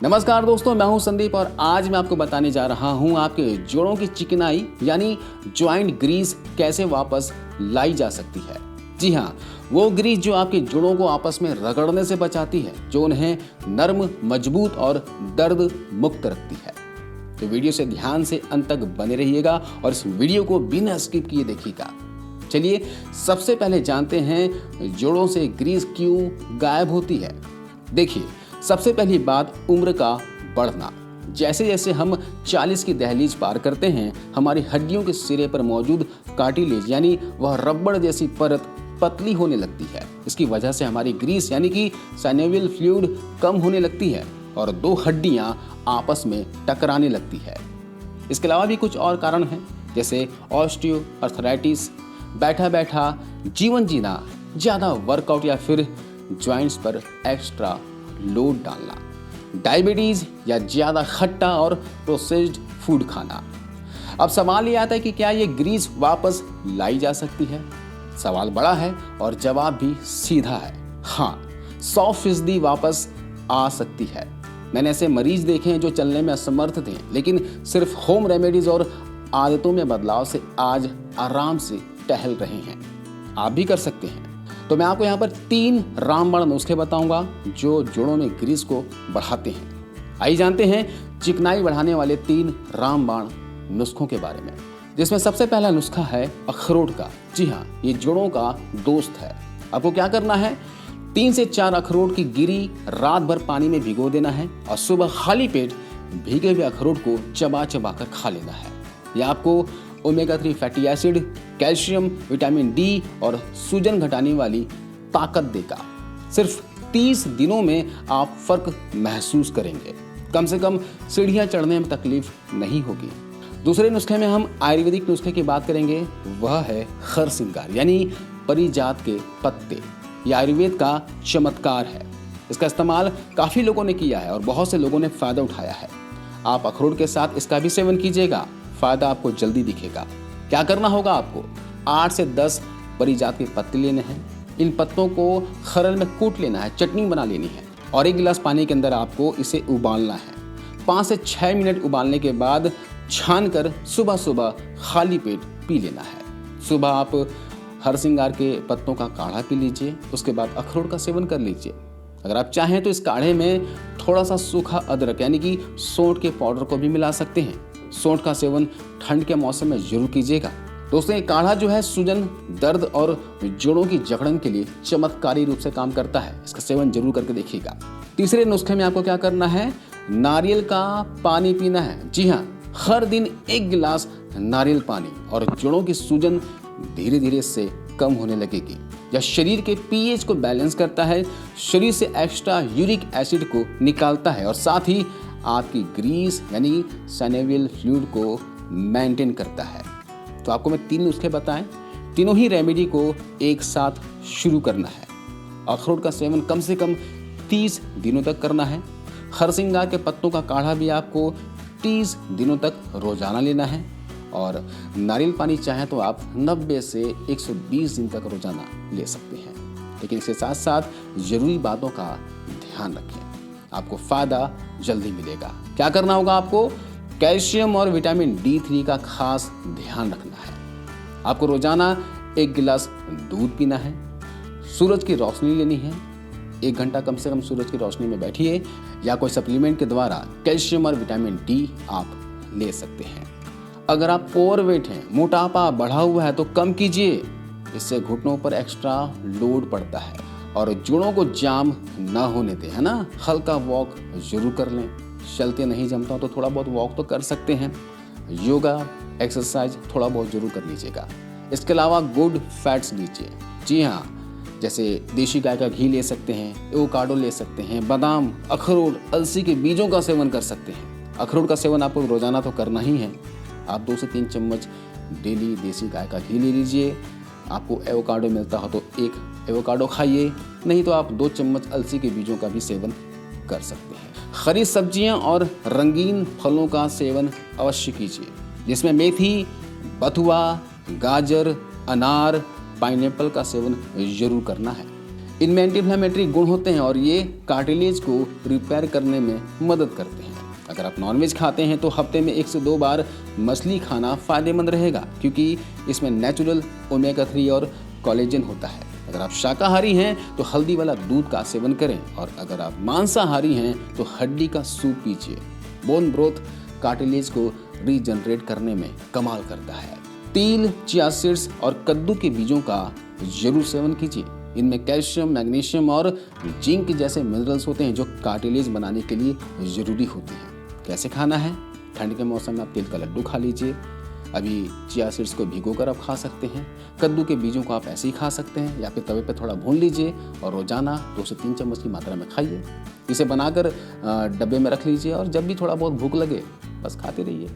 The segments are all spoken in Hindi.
नमस्कार दोस्तों, मैं हूं संदीप और आज मैं आपको बताने जा रहा हूं आपके जोड़ों की चिकनाई यानी जॉइंट ग्रीस कैसे वापस लाई जा सकती है। जी हां, वो ग्रीस जो आपके जोड़ों को आपस में रगड़ने से बचाती है, जो उन्हें नर्म, मजबूत और दर्द मुक्त रखती है। तो वीडियो से ध्यान से अंत तक बने रहिएगा और इस वीडियो को बिना स्किप किए देखिएगा। चलिए सबसे पहले जानते हैं जोड़ों से ग्रीस क्यों गायब होती है। देखिए, सबसे पहली बात उम्र का बढ़ना। जैसे जैसे हम 40 की दहलीज पार करते हैं, हमारी हड्डियों के सिरे पर मौजूद कार्टिलेज यानी वह रबड़ जैसी परत पतली होने लगती है। इसकी वजह से हमारी ग्रीस यानी कि साइनोवियल फ्लूइड कम होने लगती है और दो हड्डियां आपस में टकराने लगती है। इसके अलावा भी कुछ और कारण हैं, जैसे ऑस्टियोआर्थराइटिस, बैठा बैठा जीवन जीना, ज़्यादा वर्कआउट या फिर जॉइंट्स पर एक्स्ट्रा लोड डालना, डायबिटीज या ज़्यादा खट्टा और प्रोसेस्ड फूड खाना। अब सवाल ये आता है कि क्या ये ग्रीस वापस लाई जा सकती है। सवाल बड़ा है और जवाब भी सीधा है, हाँ, 100% वापस आ सकती है। मैंने ऐसे मरीज देखे हैं जो चलने में असमर्थ थे, लेकिन सिर्फ होम रेमेडीज और आदतों में बदलाव से आज आराम से टहल रहे हैं। आप भी कर सकते हैं। तो मैं आपको यहाँ पर 3 रामबाण नुस्खे बताऊंगा जो जोड़ों में ग्रीस को बढ़ाते हैं। आइए जानते हैं चिकनाई बढ़ाने वाले 3 रामबाण नुस्खों के बारे में, जिसमें सबसे पहला नुस्खा है अखरोट का। जी हाँ, ये जोड़ों का दोस्त है। आपको क्या करना है, 3 से 4 अखरोट की गिरी रात भर पानी में भिगो देना है और सुबह खाली पेट भीगे हुए अखरोट को चबा चबा कर खा लेना है। यह आपको omega 3 fatty acid, calcium, vitamin D और सूजन घटाने वाली ताकत देगा। सिर्फ 30 दिनों में आप फर्क महसूस करेंगे। कम से कम सीढ़ियां चढ़ने में तकलीफ नहीं होगी। दूसरे नुस्खे में हम आयुर्वेदिक नुस्खे की बात करेंगे, वह है खरसिंगार यानी परिजात के पत्ते। यह आयुर्वेद का चमत्कार है। इसका इस्तेमाल काफ़ी लोगों ने किया है और बहुत से लोगों ने फ़ायदा उठाया है। आप अखरोट के साथ इसका भी सेवन कीजिएगा, फ़ायदा आपको जल्दी दिखेगा। क्या करना होगा, आपको 8 से 10 परिजात के पत्ते लेने हैं। इन पत्तों को खरल में कूट लेना है, चटनी बना लेनी है और 1 गिलास पानी के अंदर आपको इसे उबालना है। 5 से 6 मिनट उबालने के बाद छान कर सुबह सुबह खाली पेट पी लेना है। सुबह आप हरसिंगार के पत्तों का काढ़ा पी लीजिए, उसके बाद अखरोट का सेवन कर लीजिए। अगर आप चाहें तो इस काढ़े में थोड़ा सा सूखा अदरक यानी कि सौंठ के पाउडर को भी मिला सकते हैं। सौंठ का सेवन ठंड के मौसम में जरूर कीजिएगा। दोस्तों, ये काढ़ा जो है सूजन, दर्द और जोड़ों की जकड़न के लिए चमत्कारी रूप से काम करता है। इसका सेवन जरूर करके देखिएगा। तीसरे नुस्खे में आपको क्या करना है, नारियल का पानी पीना है। जी हाँ, हर दिन 1 गिलास नारियल पानी और जोड़ों की सूजन धीरे धीरे इससे कम होने लगेगी। यह शरीर के पीएच को बैलेंस करता है, शरीर से एक्स्ट्रा यूरिक एसिड को निकालता है और साथ ही आपकी ग्रीस यानी साइनोवियल फ्लूइड को मेंटेन करता है। तो आपको मैं 3 नुस्खे बताएं, तीनों ही रेमेडी को एक साथ शुरू करना है। अखरोट का सेवन कम से कम 30 दिनों तक करना है। खरसिंगार के पत्तों का काढ़ा भी आपको 30 दिनों तक रोजाना लेना है और नारियल पानी चाहें तो आप 90 से 120 दिन तक रोजाना ले सकते हैं। लेकिन इसके साथ साथ जरूरी बातों का ध्यान रखें, आपको फ़ायदा जल्दी मिलेगा। क्या करना होगा, आपको कैल्शियम और विटामिन D3 का खास ध्यान रखना है। आपको रोजाना 1 गिलास दूध पीना है। सूरज की रोशनी लेनी है, 1 घंटा कम से कम सूरज की रोशनी में बैठिए या कोई सप्लीमेंट के द्वारा कैल्शियम और विटामिन D आप ले सकते हैं। अगर आप ओवरवेट हैं, मोटापा बढ़ा हुआ है तो कम कीजिए, इससे घुटनों पर एक्स्ट्रा लोड पड़ता है और जोड़ों को जाम ना होने दें, है ना। हल्का वॉक जरूर कर लें। चलते नहीं जमता तो थोड़ा बहुत वॉक तो कर सकते हैं। योगा एक्सरसाइज थोड़ा बहुत जरूर कर लीजिएगा। इसके अलावा गुड फैट्स लीजिए। जी हाँ, जैसे देशी गाय का घी ले सकते हैं, एवोकाडो ले सकते हैं, बादाम, अखरोट, अलसी के बीजों का सेवन कर सकते हैं। अखरोट का सेवन आपको रोजाना तो करना ही है। आप 2 से 3 चम्मच डेली देसी गाय का घी ले लीजिए। आपको एवोकाडो मिलता हो तो 1 एवोकाडो खाइए, नहीं तो आप 2 चम्मच अलसी के बीजों का भी सेवन कर सकते हैं। हरी सब्जियां और रंगीन फलों का सेवन अवश्य कीजिए, जिसमें मेथी, बथुआ, गाजर, अनार, पाइनएप्पल का सेवन जरूर करना है। इनमें एंटी इन्फ्लेमेटरी गुण होते हैं और ये कार्टिलेज को रिपेयर करने में मदद करते हैं। अगर आप नॉनवेज खाते हैं तो हफ्ते में 1 से 2 बार मछली खाना फ़ायदेमंद रहेगा, क्योंकि इसमें नेचुरल ओमेगा 3 और कोलेजन होता है। अगर आप शाकाहारी हैं तो हल्दी वाला दूध का सेवन करें, और अगर आप मांसाहारी हैं तो हड्डी का सूप पीजिए। बोन ब्रोथ कार्टिलेज को रीजनरेट करने में कमाल करता है। तिल, चिया सीड्स और कद्दू के बीजों का जरूर सेवन कीजिए। इनमें कैल्शियम, मैग्नीशियम और जिंक जैसे मिनरल्स होते हैं जो कार्टिलेज बनाने के लिए ज़रूरी होते हैं। कैसे खाना है? ठंड के मौसम में आप तिल का लड्डू खा लीजिए। अभी चिया सीड्स को भिगोकर आप खा सकते हैं। कद्दू के बीजों को आप ऐसे ही खा सकते हैं या फिर तवे पे थोड़ा भून लीजिए और रोजाना 2 से 3 चम्मच की मात्रा में खाइए। इसे बनाकर डब्बे में रख लीजिए और जब भी थोड़ा बहुत भूख लगे बस खाते रहिए।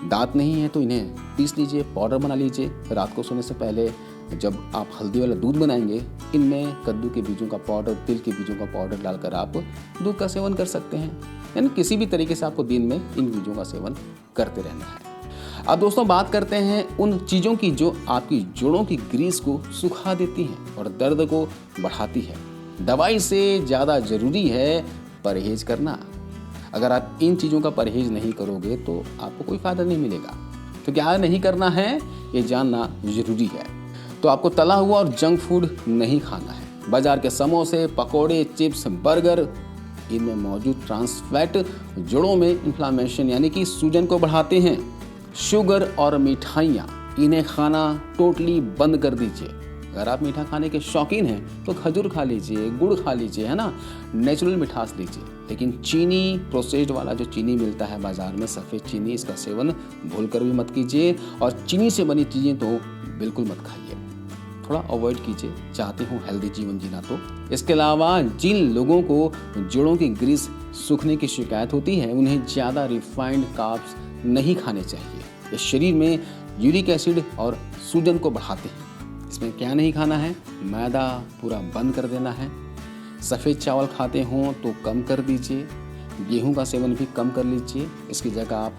दांत नहीं है तो इन्हें पीस लीजिए, पाउडर बना लीजिए। रात को सोने से पहले जब आप हल्दी वाला दूध बनाएंगे, इनमें कद्दू के बीजों का पाउडर, तिल के बीजों का पाउडर डालकर आप दूध का सेवन कर सकते हैं। यानी किसी भी तरीके से आपको दिन में इन बीजों का सेवन करते रहना है। अब दोस्तों बात करते हैं उन चीज़ों की जो आपकी जोड़ों की ग्रीस को सुखा देती हैं और दर्द को बढ़ाती है। दवाई से ज़्यादा ज़रूरी है परहेज करना। अगर आप इन चीज़ों का परहेज नहीं करोगे तो आपको कोई फ़ायदा नहीं मिलेगा। तो क्या नहीं करना है ये जानना ज़रूरी है। तो आपको तला हुआ और जंक फूड नहीं खाना है। बाजार के समोसे, पकोड़े, चिप्स, बर्गर, इनमें मौजूद ट्रांस फैट जोड़ों में इन्फ्लामेशन यानी कि सूजन को बढ़ाते हैं। शुगर और मिठाइयाँ, इन्हें खाना टोटली बंद कर दीजिए। अगर आप मीठा खाने के शौकीन हैं तो खजूर खा लीजिए, गुड़ खा लीजिए, है ना, नेचुरल मिठास लीजिए। लेकिन चीनी, प्रोसेस्ड वाला जो चीनी मिलता है बाजार में, सफ़ेद चीनी, इसका सेवन भूलकर भी मत कीजिए और चीनी से बनी चीज़ें तो बिल्कुल मत खाइए। थोड़ा अवॉइड कीजिए चाहते हो हेल्दी जीवन जीना तो। इसके अलावा जिन लोगों को जोड़ों की ग्रीस सूखने की शिकायत होती है, उन्हें ज़्यादा रिफाइंड कार्ब्स नहीं खाने चाहिए। ये शरीर में यूरिक एसिड और सूजन को बढ़ाते हैं। इसमें क्या नहीं खाना है? मैदा पूरा बंद कर देना है। सफ़ेद चावल खाते हों तो कम कर दीजिए। गेहूं का सेवन भी कम कर लीजिए। इसकी जगह आप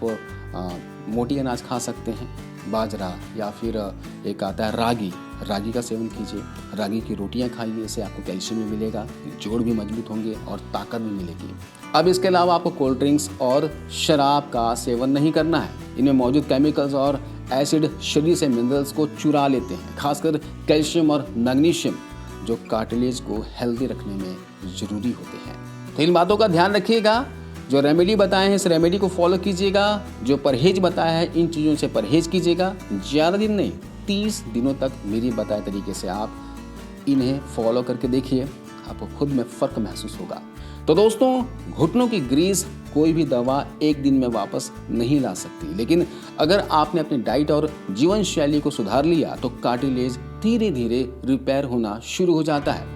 मोटी अनाज खा सकते हैं, बाजरा, या फिर एक आता है रागी का सेवन कीजिए। रागी की रोटियां खाइए, इससे आपको कैल्शियम भी मिलेगा, जोड़ भी मजबूत होंगे और ताकत भी मिलेगी। अब इसके अलावा आपको कोल्ड ड्रिंक्स और शराब का सेवन नहीं करना है। इनमें मौजूद केमिकल्स और एसिड शरीर से मिनरल्स को चुरा लेते हैं, खासकर कैल्शियम और मैग्नीशियम, जो कार्टिलेज को हेल्दी रखने में ज़रूरी होते हैं। तो इन बातों का ध्यान रखिएगा। जो रेमेडी बताए हैं इस रेमेडी को फॉलो कीजिएगा। जो परहेज बताया है इन चीज़ों से परहेज कीजिएगा। ज़्यादा दिन नहीं, 30 दिनों तक मेरी बताए तरीके से आप इन्हें फॉलो करके देखिए, आपको खुद में फ़र्क महसूस होगा। तो दोस्तों, घुटनों की ग्रीस कोई भी दवा एक दिन में वापस नहीं ला सकती, लेकिन अगर आपने अपनी डाइट और जीवन शैली को सुधार लिया तो कार्टिलेज धीरे धीरे रिपेयर होना शुरू हो जाता है।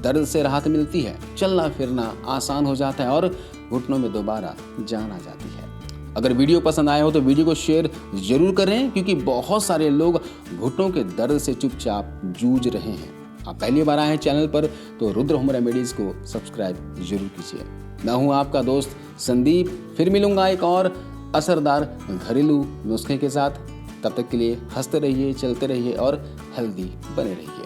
दर्द से राहत मिलती है, चलना फिरना आसान हो जाता है और घुटनों में दोबारा जान आ जाती है। अगर वीडियो पसंद आया हो तो वीडियो को शेयर जरूर करें, क्योंकि बहुत सारे लोग घुटनों के दर्द से चुपचाप जूझ रहे हैं। आप पहली बार आए हैं चैनल पर तो रुद्र होम रेमेडीज को सब्सक्राइब जरूर कीजिए। मैं हूं आपका दोस्त संदीप, फिर मिलूंगा एक और असरदार घरेलू नुस्खे के साथ। तब तक के लिए हंसते रहिए, चलते रहिए और हेल्दी बने रहिए।